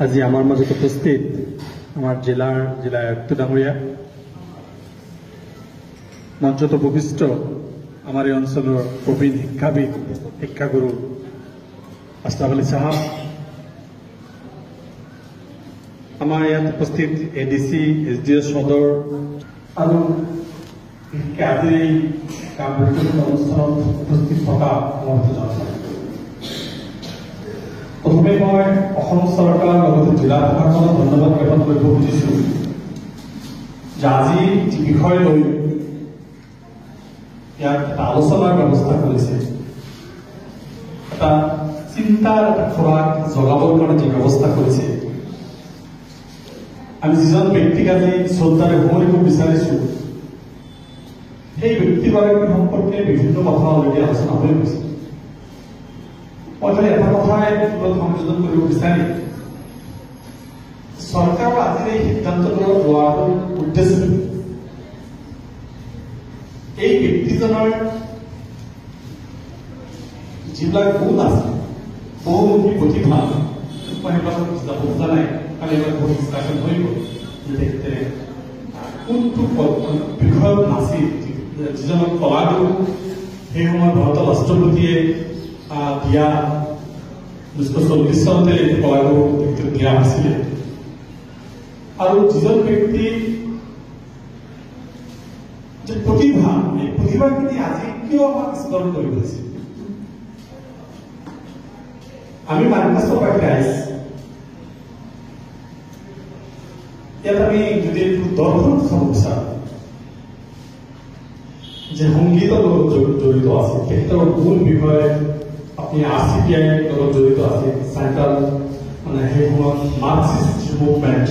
আজি আমাৰ মাজত উপস্থিত আমাৰ জিলা আয়ুক্ত ডাঙৰীয়া, মঞ্চত উপবিষ্ট আমাৰ এই অঞ্চলৰ প্ৰবীণ শিক্ষাবিদ, শিক্ষাগুৰু আশৰাফ আলী সাহেব, আমাৰ ইয়াত উপস্থিত এডিসি, এসডিএস সদৰ আৰু আজিৰ এই কাৰ্যক্ৰম অনুষ্ঠানত উপস্থিত থকা প্ৰথমে মই অসম চৰকাৰৰ লগতে জিলা প্ৰশাসনক ধন্যবাদ জ্ঞাপন কৰিব খুজিছোঁ যে আজি যি বিষয় লৈ ইয়াত এটা আলোচনাৰ ব্যৱস্থা কৰিছে, এটা চিন্তাৰ এটা খোৰাক জগাবৰ কাৰণে যি ব্যৱস্থা কৰিছে, আমি যিজন ব্যক্তিক আজি শ্ৰদ্ধাৰে শুৱৰিব বিচাৰিছোঁ সেই ব্যক্তিগৰাকীৰ সম্পৰ্কে বিভিন্ন কথা অলৰেডি আলোচনা হৈ গৈছে। মই খালি এটা কথাই সংযোজন কৰিব বিচাৰি, চৰকাৰৰ আজিৰ এই সিদ্ধান্তটো লোৱাৰ উদ্দেশ্য এই ব্যক্তিজনৰ যিবিলাক গুণ আছে, বহুমুখী প্ৰতিভা, মই সেইবিলাক বুজা নাই, খালি এবাৰ বহুত ডিছকাশ্যন হৈ গ'ল যে তেখেতে কোনটো বিষয়ত নাছিল, যিজনক কলাগুৰু সেই সময়ত ভাৰতৰ ৰাষ্ট্ৰপতিয়ে দিয়া 1940 চনতে কলাগুৰু তেখেতক দিয়া হৈছিলে, আৰু যিজন ব্যক্তি যে প্ৰতিভা, এই প্ৰতিভাখিনি আজি কিয় আমাক স্মৰণ কৰি গৈছে। আমি মানকাছৰ পৰা ৰাইজ ইয়াত আমি যদি দৰ্শন চাব বিচাৰোঁ যে সংগীতৰ লগত জড়িত আছে, তেখেতৰ মূল বিষয়ে আপুনি RCPI লগত জড়িত আছে, চেণ্ট্ৰেল মানে সেই সময়ত মাৰ্কচিষ্ট মুভমেণ্ট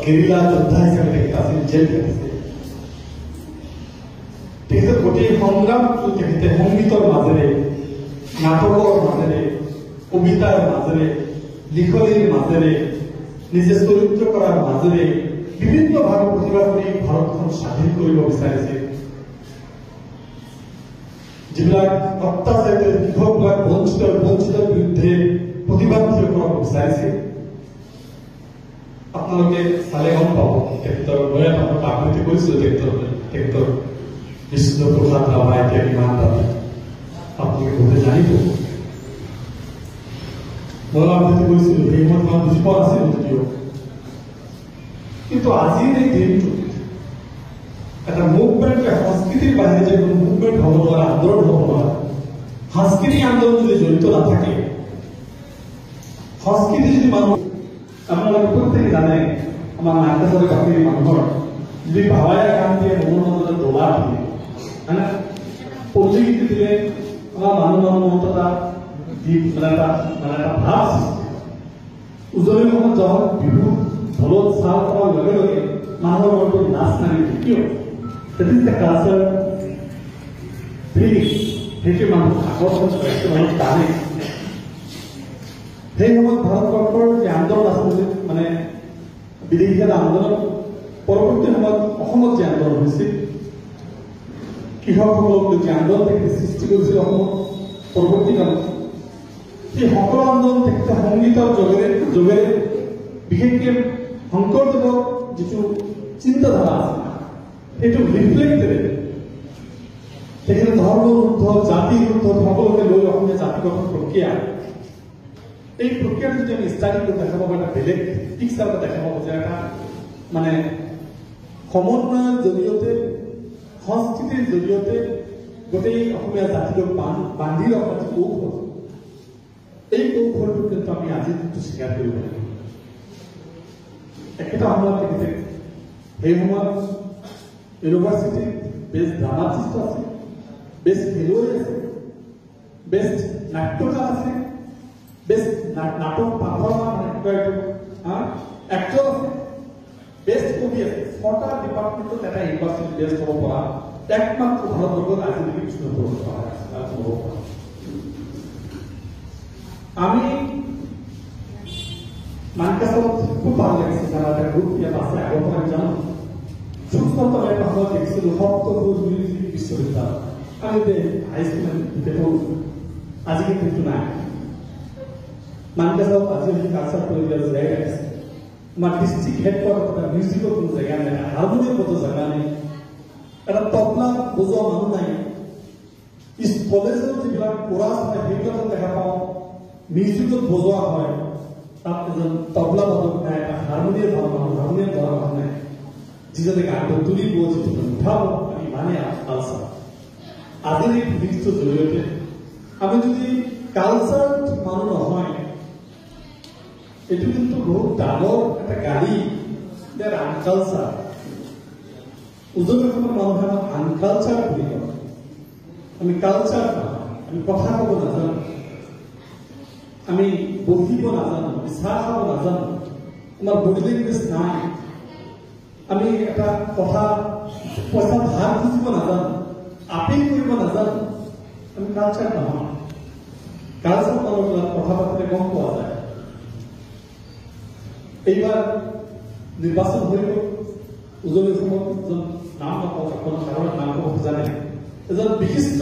গেৰিলা যোদ্ধা হিচাপে তেখেত আছিল, জেল খাটিছে। তেখেতৰ গোটেই সংগ্ৰামটো তেখেতে সংগীতৰ মাজেৰে, নাটকৰ মাজেৰে, কবিতাৰ মাজেৰে, লিখনিৰ মাজেৰে, নিজে চৰিত্ৰ কৰাৰ মাজেৰে বিভিন্নভাৱে প্ৰতিভা কৰি ভাৰতখন স্বাধীন কৰিব বিচাৰিছে। যিবিলাক অত্যাচাৰিত কৃষকবিলাক বঞ্চিতৰ বিৰুদ্ধে প্ৰতিবাদ কৰাব বিচাৰিছে, আপোনালোকে চালে গম পাব। তেখেতৰ মই আপোনাক আবৃত্তি কৰিছিলোঁ, তেখেতৰ বিষ্ণুপ্ৰসাদ ৰাভা এতিয়া কিমান দাবী আপোনালোকে বহুতে জানিব। মই আবৃত্তি কৰিছিলোঁ, সেই সময়ত মই বুজি পোৱা নাছিলোঁ যদিও, কিন্তু আজিৰ এই দিনটোত এটা মুভমেণ্ট, সংস্কৃতিৰ বাহিৰে যে কোনো মুভমেণ্ট হ'ব নোৱাৰে, আন্দোলন হ'ব নোৱাৰে। সাংস্কৃতিক আন্দোলন যদি জড়িত নাথাকে, সংস্কৃতি যদি মানুহ, আপোনালোকে প্ৰত্যেকে জানে আমাৰ নাটকৰ বাকী মানুহৰ যদি ভাৱায়া গান দিয়ে, মনৰ মাজত ডলা দিয়ে, হয় না, পলিগীত দিলে আমাৰ মানুহৰ মনত এটা ভাৱ উজনি সময়ত যখন বিহু ঢোলত চাল কৰাৰ লগে লগে মানুহৰ মনটো নাচ নামিছে। কিয়? That is the culture feeling. সেইটোৱে মানুহক আকৰ্ষণ কৰে, মানুহ টানে। সেই সময়ত ভাৰতবৰ্ষৰ যে আন্দোলন আছিল, মানে বিদেশী আন্দোলন, পৰৱৰ্তী সময়ত অসমত যে আন্দোলন হৈছিল, কৃষকসকলক যে আন্দোলন তেখেতে সৃষ্টি কৰিছিল অসমত পৰৱৰ্তী কালত, সেই সকলো আন্দোলন তেখেতে সংগীতৰ যোগেৰে বিশেষকৈ শংকৰদেৱৰ যিটো চিন্তাধাৰা আছে সেইটো ৰিফ্লেক্টেড। তেখেতে ধৰ্মযুদ্ধ, জাতিযুদ্ধ সকলোকে লৈ অসমীয়া জাতিগত প্ৰক্ৰিয়া, এই প্ৰক্ৰিয়াটো যদি আমি ষ্টাডি কৰি দেখা পাব, এটা বেলেগ পিকচাৰ দেখা পাব যে এটা মানে সমন্বয়ৰ জৰিয়তে, সংস্কৃতিৰ জৰিয়তে গোটেই অসমীয়া জাতিটোক বান্ধি ৰখাৰ যি কৌশল, এই কৌশলটো কিন্তু আমি আজি কিন্তু স্বীকাৰ কৰিব লাগিব। একেটা সময়ত তেখেতে সেই সময়ত ইউনিভাৰ্চিটি বেষ্ট ড্ৰামাটিষ্ট আছে, বেষ্ট খেলুৱৈ আছে, বেষ্ট নাট্যকাৰ আছে, বেষ্ট নাটক পাৰফৰ্মাৰ এক্টৰ আছে, বেষ্ট কবি আছে। 6টা ডিপাৰ্টমেণ্টত এটা ইউনিভাৰ্চিটি বেষ্ট হ'ব পৰা একমাত্ৰ ভাৰতবৰ্ষত আজিলৈকে বিষ্ণুপ্ৰসাদ আছে। আমি মানকাছৰত খুব ভাল লাগিছে, আমাৰ এটা গ্ৰুপ ইয়াত আছে, আগৰ পৰা আমি জানো। সূক্ষ্মতম এটা সময় দেখিছিলোঁ সপ্তপুৰ বিশ্ববিদ্যালয়, আমি হাইস্কুল পঢ়ো, আজি কিন্তু নাই। মানকাছাও আজি আমি কালচাৰ কৰিবলৈ জীয়াই ৰাখিছে আমাৰ ডিষ্ট্ৰিক্ট হেডকোৱাৰ্টাৰ মিউজিকৰ কোনো জেগা নাই হাৰমনিয়াম বজোৱা জেগা নাই এটা তবলা বজোৱা মানুহ নাই কলেজত যিবিলাক কোৰাছ হয় সেইবিলাকত দেখা পাওঁ মিউজিকত বজোৱা হয় তাত এজন তবলা বাদক নাই হাৰমনিয়াম ধৰা মানুহ নাই যিজনে গানটো তুলিব যিটো উঠাব আমি মানে কালচাৰ আজিৰ এই ফিলিংছটোৰ জৰিয়তে আমি যদি কালচাৰ মানুহ নহয় এইটো কিন্তু বহুত ডাঙৰ এটা গাড়ী দেয়াৰ আনকালচাৰ উজনি অসমৰ মানুহে আনকালচাৰ বুলি কয় আমি কালচাৰ আমি কথা ক'ব নাজানো আমি বহিব নাজানো আমি চাহ খাব নাজানো আমাৰ বডি লেংগুৱেজ নাই আমি এটা কথা পইচা ধাৰ খুজিব নাজানো আপিল কৰিব নাজানো আমি কালচাৰ নহয় কালচাৰ মানুহৰ কথা পাতিলে গম পোৱা যায় এইবাৰ নিৰ্বাচন হৈ গ'ল উজনি অসমত এজন নাম নকওঁ আপোনাৰ কাৰোবাৰ নাম ক'ব খোজা নাই এজন বিশিষ্ট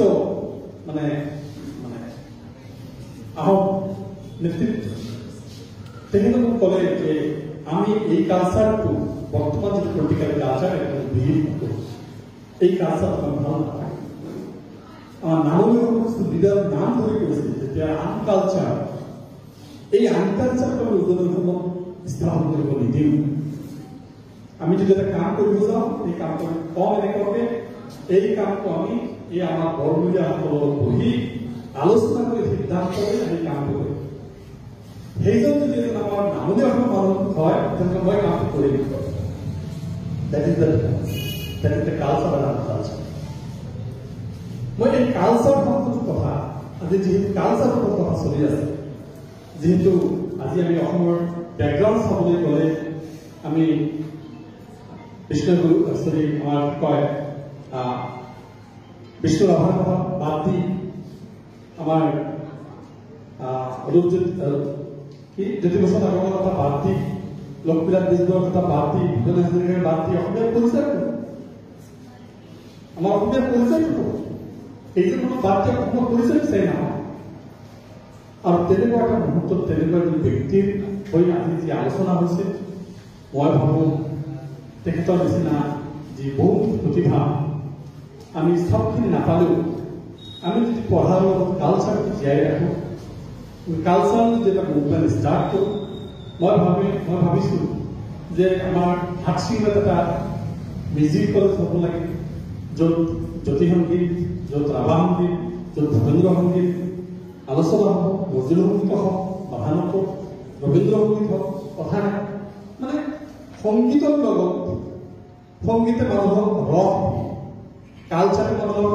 মানে আহোম নেতৃত্ব তেখেতে মোক ক'লে যে আমি এই কালচাৰটো বৰ্তমান যিটো পলিটিকেল কালচাৰ এটা বিলীন নকৰোঁ এই কালচাৰ ভাল নাপায় আমাৰ নামলৈ লিডাৰ নাম ধৰি কৰিছিল যেতিয়া আনকালচাৰ এই আনকালচাৰটো আমি উজনি অসমত স্থাপন কৰিব নিদিওঁ আমি যদি এটা কাম কৰিব যাওঁ এই কামটো কম এনেকুৱাকৈ এই কামটো আমি এই আমাৰ বৰমূলীয়াসকলৰ লগত বহি আলোচনা কৰি সিদ্ধান্ত লৈ আমি কামটো কৰিম সেইজন যদি আমাৰ নামনি অসমৰ মানুহ হয় তেন্তে মই কামটো কৰিম that is the culture and agriculture মই এই কালচাৰ সম্পৰ্কীয় কথা আজি যিহেতু কালচাৰৰ কথা চলি আছে যিহেতু আজি আমি অসমৰ বেকগ্ৰাউণ্ড চাবলৈ গ'লে আমি বিষ্ণুগুৰু আমাৰ কয় বিষ্ণু ৰাভাৰ কথা বাদ দি আমাৰ জ্যোতিপ্ৰসাদ আগৰৱালাৰ কথা বাদ দি লক্ষ্মীনাথ বেজবৰুৱাৰ কথা বাদ দি ভূপেন হাজৰিকাৰ বাদ দি অসমীয়াৰ পৰিচয় কৰোঁ আমাৰ অসমীয়াৰ পৰিচয় কৰোঁ এইজন কোনো বাদ দি অসমৰ পৰিচয় বিচাৰি নাপাওঁ আৰু তেনেকুৱা এটা মুহূৰ্তত তেনেকুৱা এজন ব্যক্তিৰ হৈ আজি যি আলোচনা হৈছে মই ভাবোঁ তেখেতৰ নিচিনা যি বহু প্ৰতিভা আমি চবখিনি নাপালেও আমি যদি পঢ়াৰ লগত কালচাৰটো জীয়াই ৰাখোঁ কালচাৰ যদি এটা মুভমেণ্ট ষ্টাৰ্ট কৰোঁ মই ভাবিছোঁ যে আমাৰ হাতশিঙত এটা মিউজিক কলেজ হ'ব লাগে য'ত জ্যোতি সংগীত য'ত ৰাভা সংগীত য'ত ভূপেন্দ্ৰ সংগীত আলোচনা হ'ব নজৰুল সংগীত হওক বাহানক ৰবীন্দ্ৰ সংগীত হওক কথা নাই মানে সংগীতৰ লগত সংগীতে মানুহক ৰস কালচাৰে মানুহক